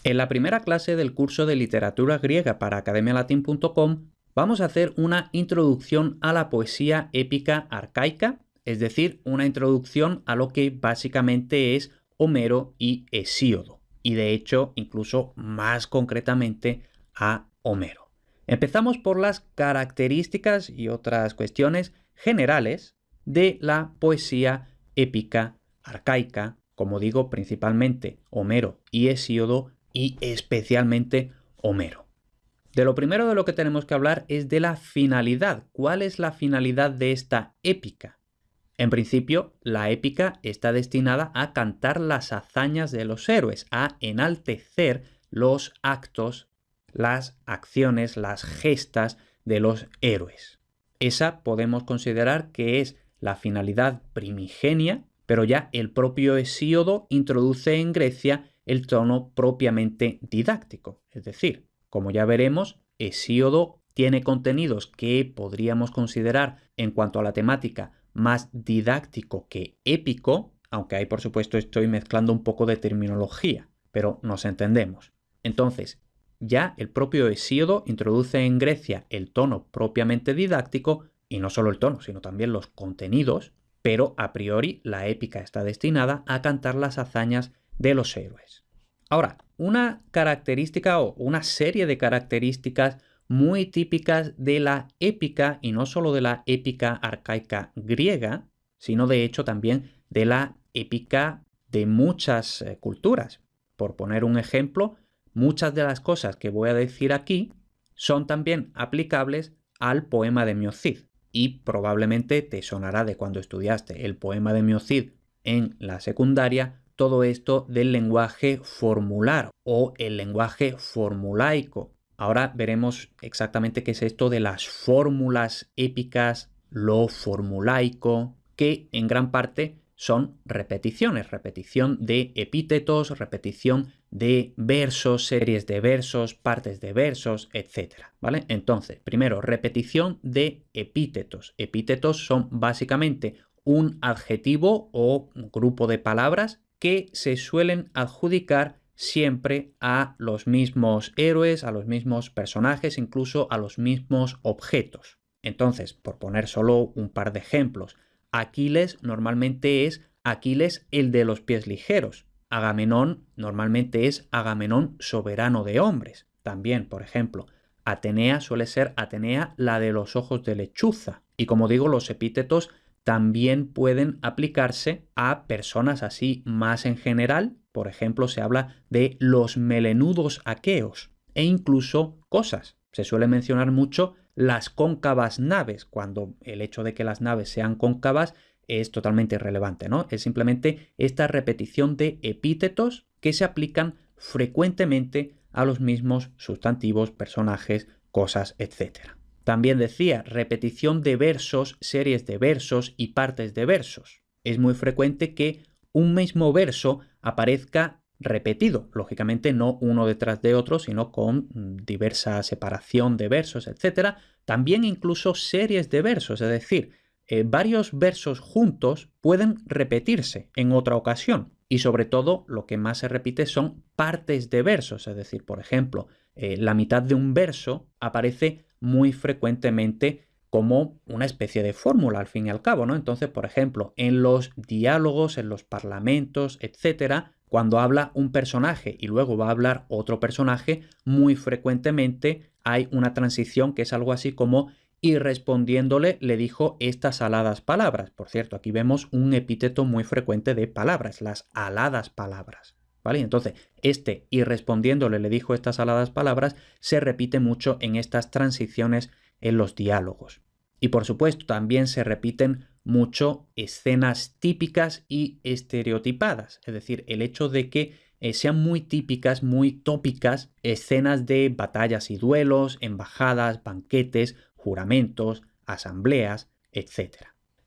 En la primera clase del curso de literatura griega para academialatin.com vamos a hacer una introducción a la poesía épica arcaica, es decir, una introducción a lo que básicamente es Homero y Hesíodo, y de hecho incluso más concretamente a Homero. Empezamos por las características y otras cuestiones generales de la poesía épica arcaica, como digo, principalmente Homero y Hesíodo, y especialmente Homero. De lo primero de lo que tenemos que hablar es de la finalidad. ¿Cuál es la finalidad de esta épica? En principio, la épica está destinada a cantar las hazañas de los héroes, a enaltecer los actos, las acciones, las gestas de los héroes. Esa podemos considerar que es la finalidad primigenia, pero ya el propio Hesíodo introduce en Grecia el tono propiamente didáctico. Es decir, como ya veremos, Hesíodo tiene contenidos que podríamos considerar en cuanto a la temática más didáctico que épico, aunque ahí por supuesto estoy mezclando un poco de terminología, pero nos entendemos. Entonces, ya el propio Hesíodo introduce en Grecia el tono propiamente didáctico, y no solo el tono, sino también los contenidos, pero a priori la épica está destinada a cantar las hazañas de los héroes. Ahora, una característica o una serie de características muy típicas de la épica, y no solo de la épica arcaica griega, sino de hecho también de la épica de muchas culturas. Por poner un ejemplo, muchas de las cosas que voy a decir aquí son también aplicables al poema de Miocid, y probablemente te sonará de cuando estudiaste el poema de Miocid en la secundaria todo esto del lenguaje formular o el lenguaje formulaico. Ahora veremos exactamente qué es esto de las fórmulas épicas, lo formulaico, que en gran parte son repeticiones, repetición de epítetos, repetición de versos, series de versos, partes de versos, etc. ¿Vale? Entonces, primero, repetición de epítetos. Epítetos son básicamente un adjetivo o un grupo de palabras que se suelen adjudicar siempre a los mismos héroes, a los mismos personajes, incluso a los mismos objetos. Entonces, por poner solo un par de ejemplos, Aquiles normalmente es Aquiles el de los pies ligeros. Agamenón normalmente es Agamenón soberano de hombres. También, por ejemplo, Atenea suele ser Atenea la de los ojos de lechuza. Y como digo, los epítetos también pueden aplicarse a personas así más en general. Por ejemplo, se habla de los melenudos aqueos e incluso cosas. Se suele mencionar mucho las cóncavas naves, cuando el hecho de que las naves sean cóncavas es totalmente irrelevante, ¿no? Es simplemente esta repetición de epítetos que se aplican frecuentemente a los mismos sustantivos, personajes, cosas, etc. También decía repetición de versos, series de versos y partes de versos. Es muy frecuente que un mismo verso aparezca repetido, lógicamente no uno detrás de otro, sino con diversa separación de versos, etc. También incluso series de versos, es decir, varios versos juntos pueden repetirse en otra ocasión. Y sobre todo lo que más se repite son partes de versos, es decir, por ejemplo, la mitad de un verso aparece muy frecuentemente como una especie de fórmula al fin y al cabo, ¿no? Entonces, por ejemplo, en los diálogos, en los parlamentos, etcétera, cuando habla un personaje y luego va a hablar otro personaje, muy frecuentemente hay una transición que es algo así como y respondiéndole le dijo estas aladas palabras. Por cierto, aquí vemos un epíteto muy frecuente de palabras, las aladas palabras. ¿Vale? Entonces, y respondiéndole le dijo estas aladas palabras se repite mucho en estas transiciones en los diálogos. Y por supuesto, también se repiten mucho escenas típicas y estereotipadas, es decir, el hecho de que sean muy típicas, muy tópicas, escenas de batallas y duelos, embajadas, banquetes, juramentos, asambleas, etc.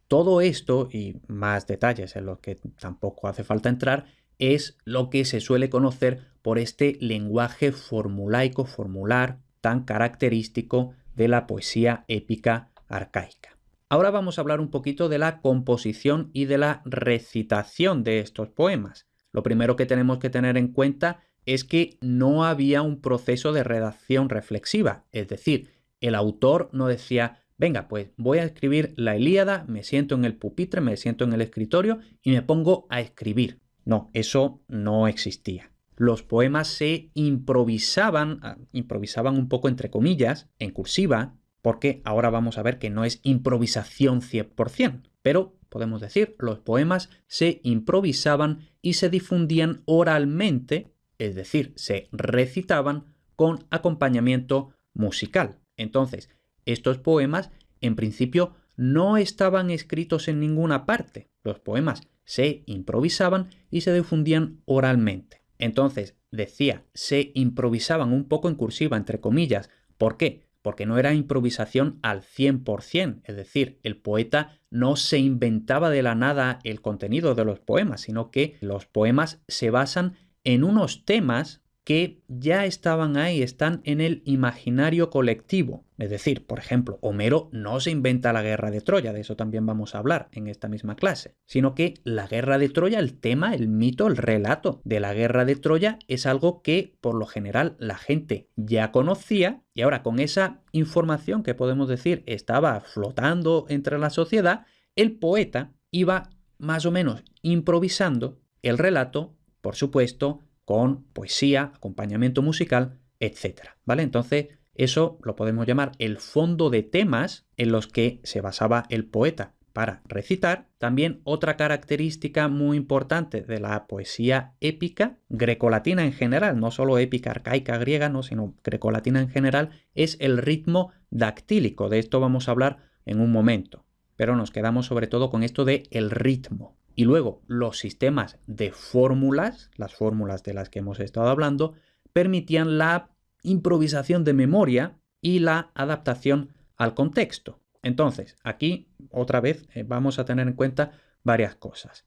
Todo esto, y más detalles en los que tampoco hace falta entrar, es lo que se suele conocer por este lenguaje formulaico, formular, tan característico de la poesía épica arcaica. Ahora vamos a hablar un poquito de la composición y de la recitación de estos poemas. Lo primero que tenemos que tener en cuenta es que no había un proceso de redacción reflexiva. Es decir, el autor no decía, venga, pues voy a escribir la Ilíada, me siento en el pupitre, me siento en el escritorio y me pongo a escribir. No, eso no existía. Los poemas se improvisaban un poco entre comillas, en cursiva, porque ahora vamos a ver que no es improvisación 100%, pero podemos decir, los poemas se improvisaban y se difundían oralmente, es decir, se recitaban con acompañamiento musical. Entonces, estos poemas, en principio, no estaban escritos en ninguna parte. Los poemas se improvisaban y se difundían oralmente. Entonces, decía, se improvisaban un poco en cursiva, entre comillas. ¿Por qué? Porque no era improvisación al 100%, es decir, el poeta no se inventaba de la nada el contenido de los poemas, sino que los poemas se basan en unos temas que ya estaban ahí, están en el imaginario colectivo. Es decir, por ejemplo, Homero no se inventa la guerra de Troya, de eso también vamos a hablar en esta misma clase, sino que la guerra de Troya, el tema, el mito, el relato de la guerra de Troya es algo que por lo general la gente ya conocía y ahora con esa información que podemos decir estaba flotando entre la sociedad, el poeta iba más o menos improvisando el relato, por supuesto, con poesía, acompañamiento musical, etc. ¿Vale? Entonces, eso lo podemos llamar el fondo de temas en los que se basaba el poeta para recitar. También otra característica muy importante de la poesía épica, grecolatina en general, no solo épica arcaica griega, no, sino grecolatina en general, es el ritmo dactílico. De esto vamos a hablar en un momento, pero nos quedamos sobre todo con esto de el ritmo. Y luego los sistemas de fórmulas, las fórmulas de las que hemos estado hablando, permitían la improvisación de memoria y la adaptación al contexto. Entonces, aquí otra vez vamos a tener en cuenta varias cosas.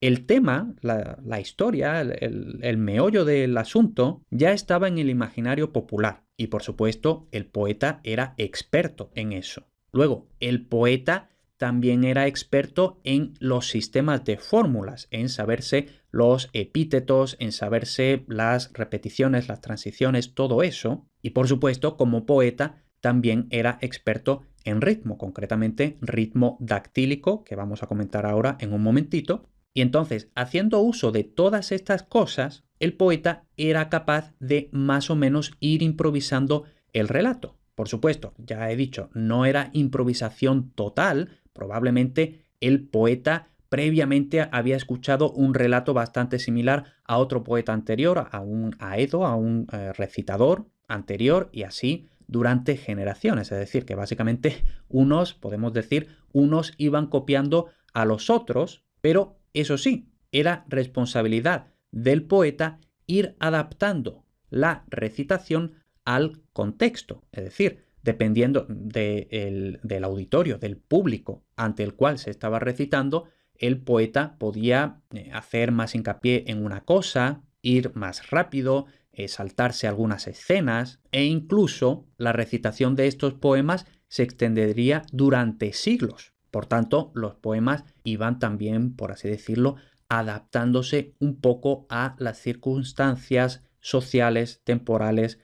El tema, la historia, el meollo del asunto ya estaba en el imaginario popular y por supuesto el poeta era experto en eso. Luego, el poeta también era experto en los sistemas de fórmulas, en saberse los epítetos, en saberse las repeticiones, las transiciones, todo eso. Y por supuesto, como poeta, también era experto en ritmo, concretamente ritmo dactílico, que vamos a comentar ahora en un momentito. Y entonces, haciendo uso de todas estas cosas, el poeta era capaz de más o menos ir improvisando el relato. Por supuesto, ya he dicho, no era improvisación total, probablemente el poeta previamente había escuchado un relato bastante similar a otro poeta anterior, a un aedo, a un recitador anterior y así durante generaciones. Es decir, que básicamente podemos decir, unos iban copiando a los otros, pero eso sí, era responsabilidad del poeta ir adaptando la recitación al contexto, es decir, dependiendo del auditorio, del público ante el cual se estaba recitando, el poeta podía hacer más hincapié en una cosa, ir más rápido, saltarse algunas escenas e incluso la recitación de estos poemas se extendería durante siglos. Por tanto, los poemas iban también, por así decirlo, adaptándose un poco a las circunstancias sociales, temporales,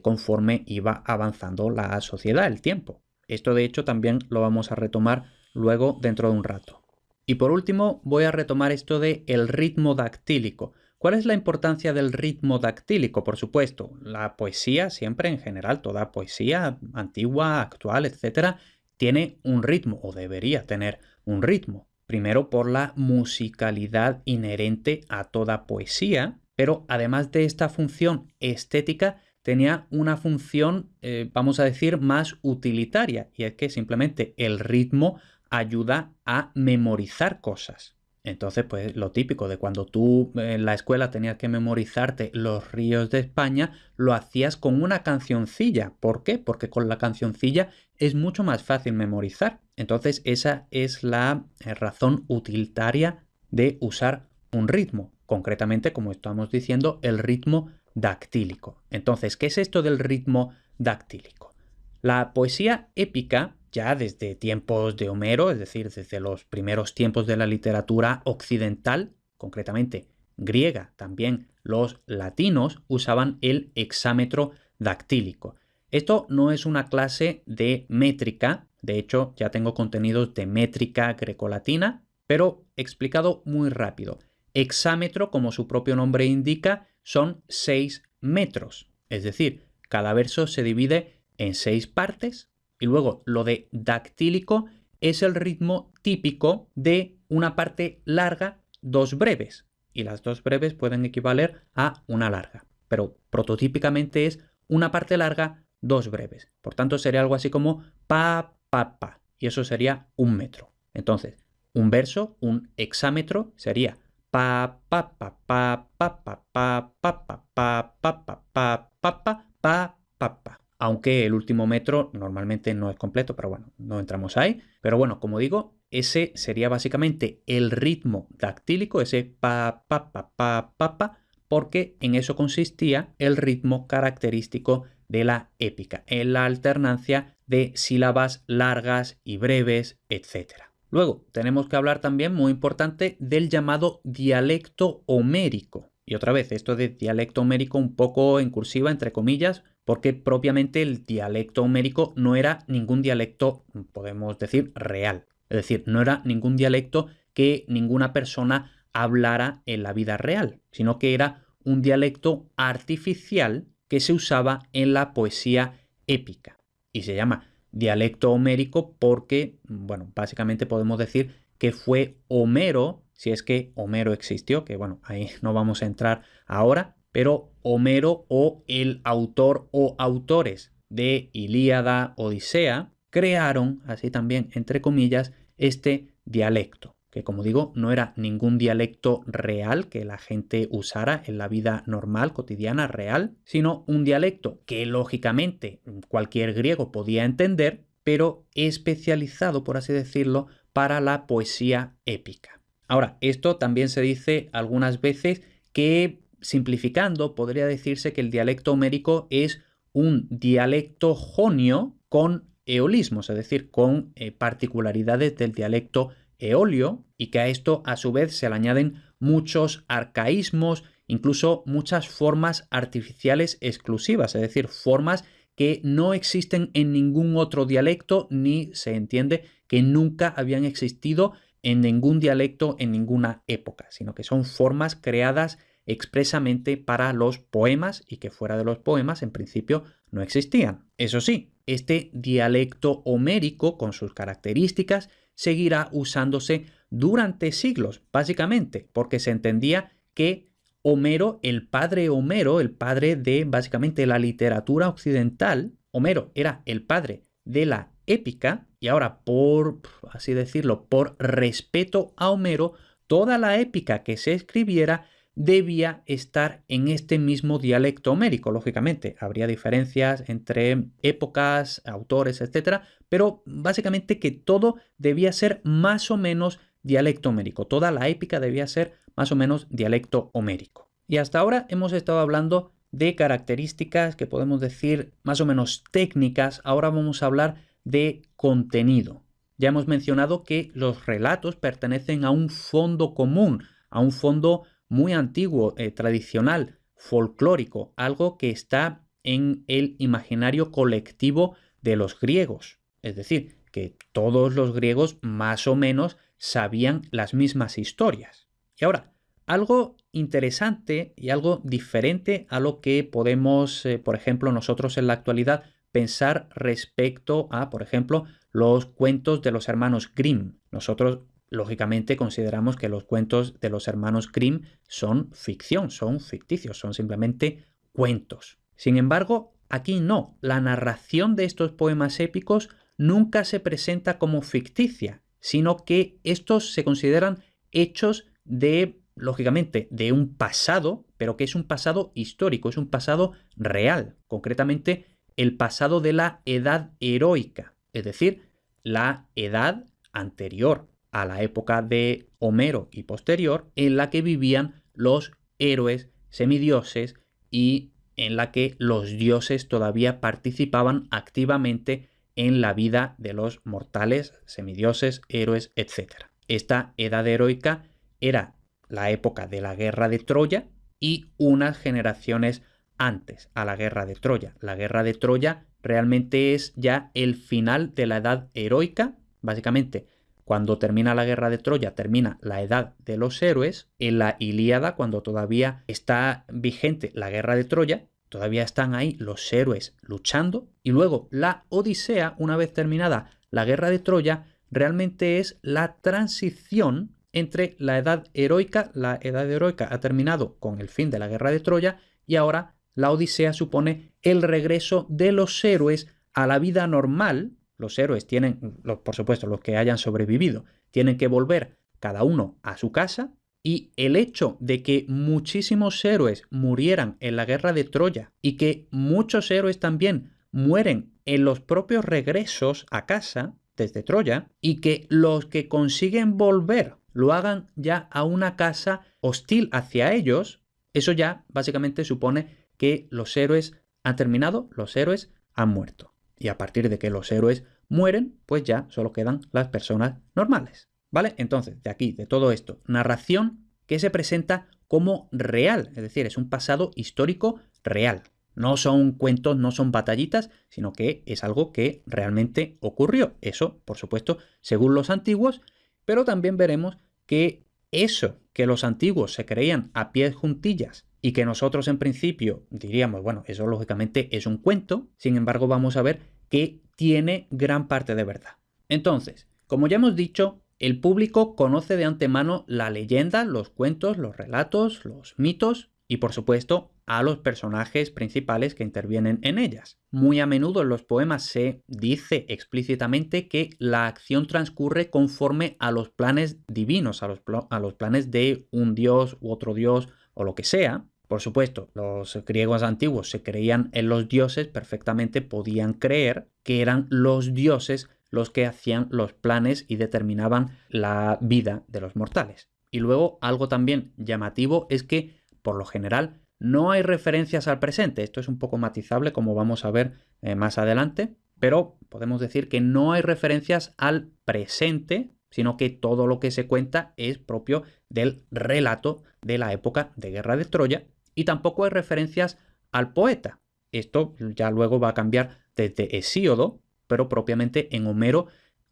conforme iba avanzando la sociedad, el tiempo. Esto de hecho también lo vamos a retomar luego dentro de un rato. Y por último voy a retomar esto de el ritmo dactílico. ¿Cuál es la importancia del ritmo dactílico? Por supuesto, la poesía siempre en general, toda poesía antigua, actual, etcétera, tiene un ritmo o debería tener un ritmo. Primero por la musicalidad inherente a toda poesía, pero además de esta función estética, tenía una función, vamos a decir, más utilitaria, y es que simplemente el ritmo ayuda a memorizar cosas. Entonces, pues lo típico de cuando tú en la escuela tenías que memorizarte los ríos de España, lo hacías con una cancioncilla. ¿Por qué? Porque con la cancioncilla es mucho más fácil memorizar. Entonces, esa es la razón utilitaria de usar un ritmo. Concretamente, como estamos diciendo, el ritmo dactílico. Entonces, ¿qué es esto del ritmo dactílico? La poesía épica, ya desde tiempos de Homero, es decir, desde los primeros tiempos de la literatura occidental, concretamente griega también los latinos usaban el hexámetro dactílico. Esto no es una clase de métrica, de hecho ya tengo contenidos de métrica grecolatina, pero explicado muy rápido. Hexámetro, como su propio nombre indica, son 6 metros, es decir, cada verso se divide en 6 partes y luego lo de dactílico es el ritmo típico de una parte larga, 2 breves, y las 2 breves pueden equivaler a una larga, pero prototípicamente es una parte larga, 2 breves. Por tanto, sería algo así como pa, pa, pa, y eso sería 1 metro. Entonces, un verso, un hexámetro, sería pa, pa, pa, pa, pa, pa, pa, pa, pa, pa, pa, pa, pa, pa, pa, pa, pa. Aunque el último metro normalmente no es completo, pero bueno, no entramos ahí. Pero bueno, como digo, ese sería básicamente el ritmo dactílico, ese pa, pa, pa, pa, pa, pa, porque en eso consistía el ritmo característico de la épica, en la alternancia de sílabas largas y breves, etc. Luego, tenemos que hablar también, muy importante, del llamado dialecto homérico. Y otra vez, esto de dialecto homérico un poco en cursiva, entre comillas, porque propiamente el dialecto homérico no era ningún dialecto, podemos decir, real. Es decir, no era ningún dialecto que ninguna persona hablara en la vida real, sino que era un dialecto artificial que se usaba en la poesía épica. Y se llama dialecto homérico porque, bueno, básicamente podemos decir que fue Homero, si es que Homero existió, que bueno, ahí no vamos a entrar ahora, pero Homero o el autor o autores de Ilíada, Odisea, crearon, así también entre comillas, este dialecto, que como digo, no era ningún dialecto real que la gente usara en la vida normal, cotidiana, real, sino un dialecto que lógicamente cualquier griego podía entender, pero especializado, por así decirlo, para la poesía épica. Ahora, esto también se dice algunas veces que, simplificando, podría decirse que el dialecto homérico es un dialecto jonio con eolismos, es decir, con particularidades del dialecto eolio, y que a esto a su vez se le añaden muchos arcaísmos, incluso muchas formas artificiales exclusivas, es decir, formas que no existen en ningún otro dialecto ni se entiende que nunca habían existido en ningún dialecto en ninguna época, sino que son formas creadas expresamente para los poemas y que fuera de los poemas en principio no existían. Eso sí, este dialecto homérico con sus características seguirá usándose durante siglos, básicamente, porque se entendía que Homero, el padre de básicamente la literatura occidental, Homero era el padre de la épica y ahora por, así decirlo, por respeto a Homero, toda la épica que se escribiera debía estar en este mismo dialecto homérico. Lógicamente, habría diferencias entre épocas, autores, etc., pero básicamente que todo debía ser más o menos dialecto homérico. Toda la épica debía ser más o menos dialecto homérico. Y hasta ahora hemos estado hablando de características que podemos decir más o menos técnicas. Ahora vamos a hablar de contenido. Ya hemos mencionado que los relatos pertenecen a un fondo común, a un fondo muy antiguo, tradicional, folclórico, algo que está en el imaginario colectivo de los griegos. Es decir, que todos los griegos más o menos sabían las mismas historias. Y ahora, algo interesante y algo diferente a lo que podemos, por ejemplo, nosotros en la actualidad pensar respecto a, por ejemplo, los cuentos de los hermanos Grimm. Nosotros, lógicamente, consideramos que los cuentos de los hermanos Grimm son ficción, son ficticios, son simplemente cuentos. Sin embargo, aquí no. La narración de estos poemas épicos nunca se presenta como ficticia, sino que estos se consideran hechos de, lógicamente, de un pasado, pero que es un pasado histórico, es un pasado real, concretamente el pasado de la edad heroica, es decir, la edad anterior a la época de Homero y posterior, en la que vivían los héroes semidioses y en la que los dioses todavía participaban activamente en la vida de los mortales, semidioses, héroes, etc. Esta edad heroica era la época de la guerra de Troya, y unas generaciones antes, a la guerra de Troya. La guerra de Troya realmente es ya el final de la edad heroica. Básicamente, cuando termina la guerra de Troya, termina la edad de los héroes. En la Ilíada, cuando todavía está vigente la guerra de Troya, todavía están ahí los héroes luchando. Y luego la Odisea, una vez terminada la guerra de Troya, realmente es la transición entre la edad heroica. La edad heroica ha terminado con el fin de la guerra de Troya y ahora la Odisea supone el regreso de los héroes a la vida normal. Los héroes tienen, por supuesto, los que hayan sobrevivido, tienen que volver cada uno a su casa, y el hecho de que muchísimos héroes murieran en la guerra de Troya y que muchos héroes también mueren en los propios regresos a casa desde Troya, y que los que consiguen volver lo hagan ya a una casa hostil hacia ellos, eso ya básicamente supone que los héroes han terminado, los héroes han muerto. Y a partir de que los héroes mueren, pues ya solo quedan las personas normales. ¿Vale? Entonces, de aquí, de todo esto, narración que se presenta como real, es decir, es un pasado histórico real. No son cuentos, no son batallitas, sino que es algo que realmente ocurrió. Eso, por supuesto, según los antiguos, pero también veremos que eso que los antiguos se creían a pies juntillas y que nosotros en principio diríamos, bueno, eso lógicamente es un cuento, sin embargo vamos a ver que tiene gran parte de verdad. Entonces, como ya hemos dicho, el público conoce de antemano la leyenda, los cuentos, los relatos, los mitos y, por supuesto, a los personajes principales que intervienen en ellas. Muy a menudo en los poemas se dice explícitamente que la acción transcurre conforme a los planes divinos, a los planes de un dios u otro dios o lo que sea. Por supuesto, los griegos antiguos se creían en los dioses, perfectamente podían creer que eran los dioses los que hacían los planes y determinaban la vida de los mortales. Y luego algo también llamativo es que, por lo general, no hay referencias al presente. Esto es un poco matizable, como vamos a ver más adelante, pero podemos decir que no hay referencias al presente, sino que todo lo que se cuenta es propio del relato de la época de Guerra de Troya, y tampoco hay referencias al poeta. Esto ya luego va a cambiar desde Hesíodo, pero propiamente en Homero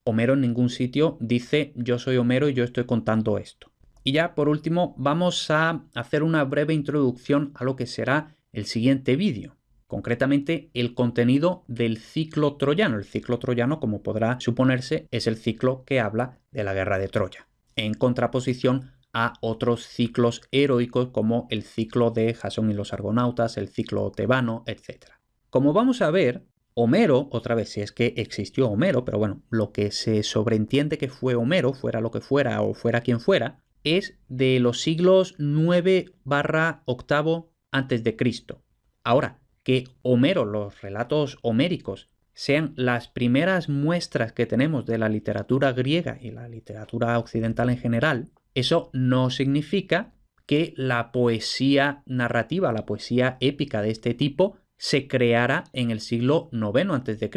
en ningún sitio dice yo soy Homero y yo estoy contando esto. Y ya por último vamos a hacer una breve introducción a lo que será el siguiente vídeo, concretamente el contenido del ciclo troyano. El ciclo troyano, como podrá suponerse, es el ciclo que habla de la guerra de Troya, en contraposición a otros ciclos heroicos como el ciclo de Jasón y los argonautas, el ciclo tebano, etc. Como vamos a ver, Homero, otra vez, si es que existió Homero, pero bueno, lo que se sobreentiende que fue Homero, fuera lo que fuera o fuera quien fuera, es de los siglos 9/8 antes de Cristo. Ahora, que Homero, los relatos homéricos, sean las primeras muestras que tenemos de la literatura griega y la literatura occidental en general, eso no significa que la poesía narrativa, la poesía épica de este tipo, se creara en el siglo IX a.C.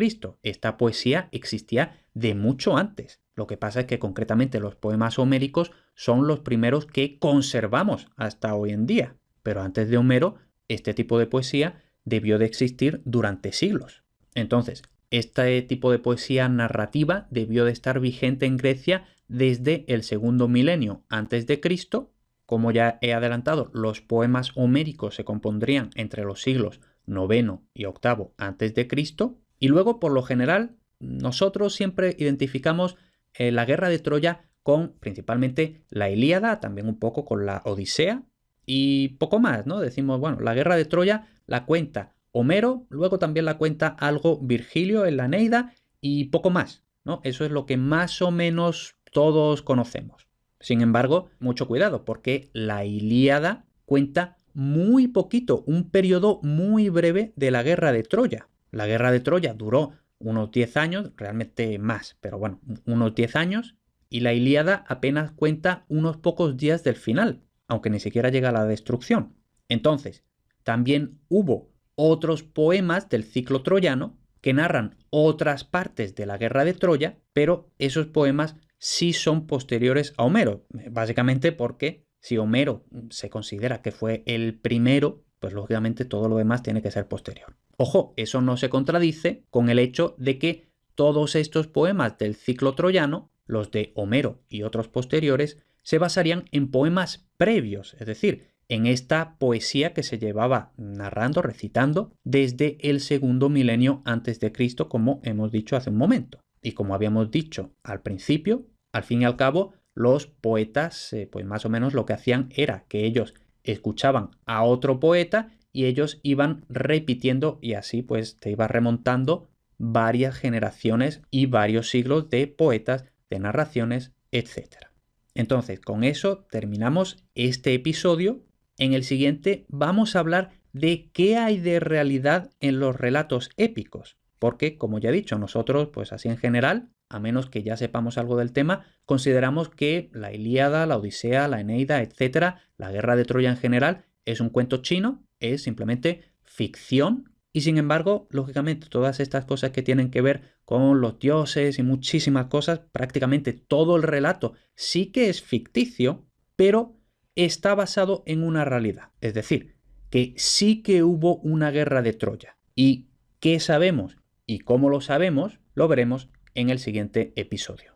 Esta poesía existía de mucho antes. Lo que pasa es que concretamente los poemas homéricos son los primeros que conservamos hasta hoy en día. Pero antes de Homero, este tipo de poesía debió de existir durante siglos. Entonces, este tipo de poesía narrativa debió de estar vigente en Grecia desde el segundo milenio antes de Cristo. Como ya he adelantado, los poemas homéricos se compondrían entre los siglos IX y VIII antes de Cristo. Y luego, por lo general, nosotros siempre identificamos la guerra de Troya con principalmente la Ilíada, también un poco con la Odisea y poco más, ¿no? Decimos, bueno, la guerra de Troya la cuenta Homero, luego también la cuenta algo Virgilio en la Eneida y poco más, ¿no? Eso es lo que más o menos todos conocemos. Sin embargo, mucho cuidado, porque la Ilíada cuenta muy poquito, un periodo muy breve de la guerra de Troya. La guerra de Troya duró unos 10 años, realmente más, pero bueno, unos 10 años, y la Ilíada apenas cuenta unos pocos días del final, aunque ni siquiera llega a la destrucción. Entonces, también hubo otros poemas del ciclo troyano que narran otras partes de la guerra de Troya, pero esos poemas sí son posteriores a Homero, básicamente porque Si Homero se considera que fue el primero, pues lógicamente todo lo demás tiene que ser posterior. Ojo, eso no se contradice con el hecho de que todos estos poemas del ciclo troyano, los de Homero y otros posteriores, se basarían en poemas previos, es decir, en esta poesía que se llevaba narrando, recitando desde el segundo milenio antes de Cristo, como hemos dicho hace un momento. Y como habíamos dicho al principio, al fin y al cabo, los poetas, pues más o menos lo que hacían era que ellos escuchaban a otro poeta y ellos iban repitiendo y así pues te ibas remontando varias generaciones y varios siglos de poetas, de narraciones, etc. Entonces, con eso terminamos este episodio. En el siguiente vamos a hablar de qué hay de realidad en los relatos épicos, porque, como ya he dicho, nosotros, pues así en general, a menos que ya sepamos algo del tema, consideramos que la Ilíada, la Odisea, la Eneida, etc., la Guerra de Troya en general, es un cuento chino, es simplemente ficción, y sin embargo, lógicamente, todas estas cosas que tienen que ver con los dioses y muchísimas cosas, prácticamente todo el relato sí que es ficticio, pero está basado en una realidad. Es decir, que sí que hubo una guerra de Troya. ¿Y qué sabemos? Y cómo lo sabemos, lo veremos en el siguiente episodio.